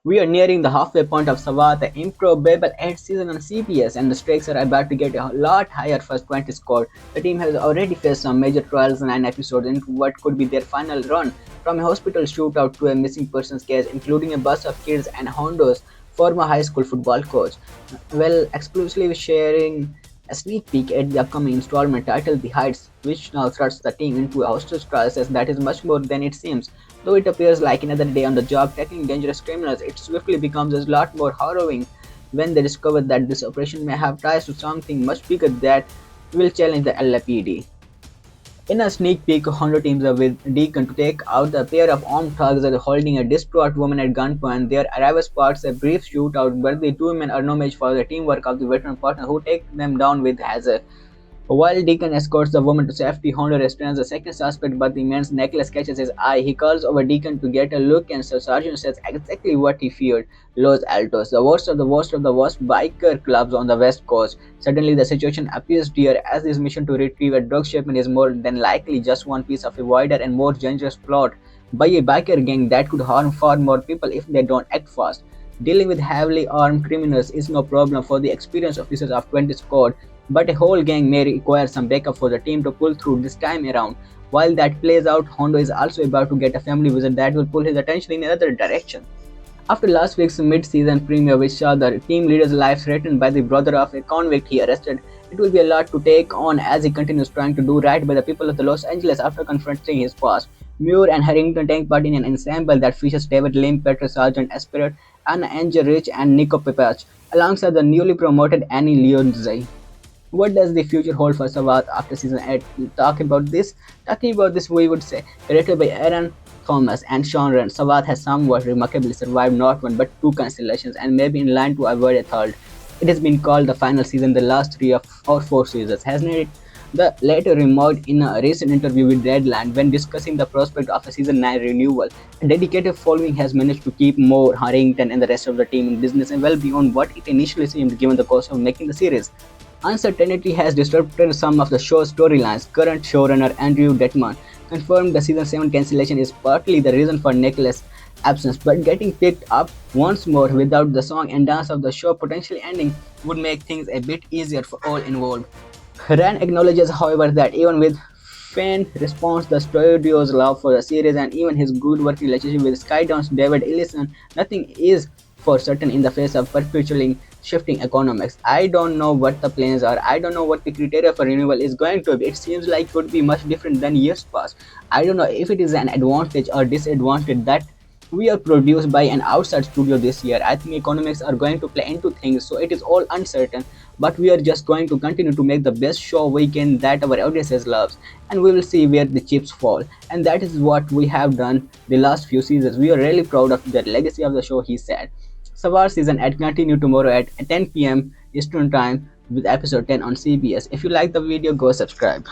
We are nearing the halfway point of S.W.A.T, the improbable 8th season on CBS, and the stakes are about to get a lot higher for 20 squad. The team has already faced some major trials 9 episodes into what could be their final run, from a hospital shootout to a missing persons case, including a bus of kids and Hondo's former high school football coach. Well, exclusively sharing a sneak peek at the upcoming installment titled The Heights, which now thrusts the team into a hostage crisis that is much more than it seems. Though it appears like another day on the job tackling dangerous criminals, it swiftly becomes a lot more harrowing when they discover that this operation may have ties to something much bigger that will challenge the LAPD. In a sneak peek, Hondo teams up with Deacon to take out a pair of armed thugs that are holding a distraught woman at gunpoint. Their arrival sparks a brief shootout, but the two men are no match for the teamwork of the veteran partner who take them down with hazard. While Deacon escorts the woman to safety, Hondo restrains the second suspect, but the man's necklace catches his eye. He calls over Deacon to get a look, and Sir Sergeant says exactly what he feared: Los Altos, the worst of the worst of the worst biker clubs on the West Coast. Suddenly, the situation appears dire as his mission to retrieve a drug shipment is more than likely just one piece of a wider and more dangerous plot by a biker gang that could harm far more people if they don't act fast. Dealing with heavily armed criminals is no problem for the experienced officers of 20 Squad, but a whole gang may require some backup for the team to pull through this time around. While that plays out, Hondo is also about to get a family visit that will pull his attention in another direction. After last week's mid-season premiere, which saw the team leader's life threatened by the brother of a convict he arrested, it will be a lot to take on as he continues trying to do right by the people of the Los Angeles after confronting his past. Muir and Harrington take part in an ensemble that features David Lim, Peter Sargent, Esperett, Anna Angel Rich, and Nico Pepach, alongside the newly promoted Annie Leonzi. What does the future hold for S.W.A.T after season 8? Talking about this, we would say, directed by Aaron Thomas and Sean Rand, S.W.A.T has somewhat remarkably survived not one but two cancellations and may be in line to avoid a third. It has been called the final season the last or four seasons, hasn't it? The latter remarked in a recent interview with Deadline when discussing the prospect of a season 9 renewal. A dedicated following has managed to keep Moore, Harrington, and the rest of the team in business and well beyond what it initially seemed given the cost of making the series. Uncertainty has disrupted some of the show's storylines. Current showrunner Andrew Detman confirmed the season 7 cancellation is partly the reason for Nicholas' absence, but getting picked up once more without the song and dance of the show potentially ending would make things a bit easier for all involved. Rand acknowledges, however, that even with fan response, the studio's love for the series, and even his good working relationship with Skydown's David Ellison, nothing is for certain in the face of perpetually shifting economics. I don't know what the plans are. I don't know what the criteria for renewal is going to be. It seems like it could be much different than years past. I don't know if it is an advantage or disadvantage that we are produced by an outside studio this year. I think economics are going to play into things, so it is all uncertain. But we are just going to continue to make the best show we can that our audiences loves, and we will see where the chips fall. And that is what we have done the last few seasons. We are really proud of the legacy of the show, he said. Savar season 8 continue tomorrow at 10 p.m. Eastern Time with episode 10 on CBS. If you like the video, go subscribe.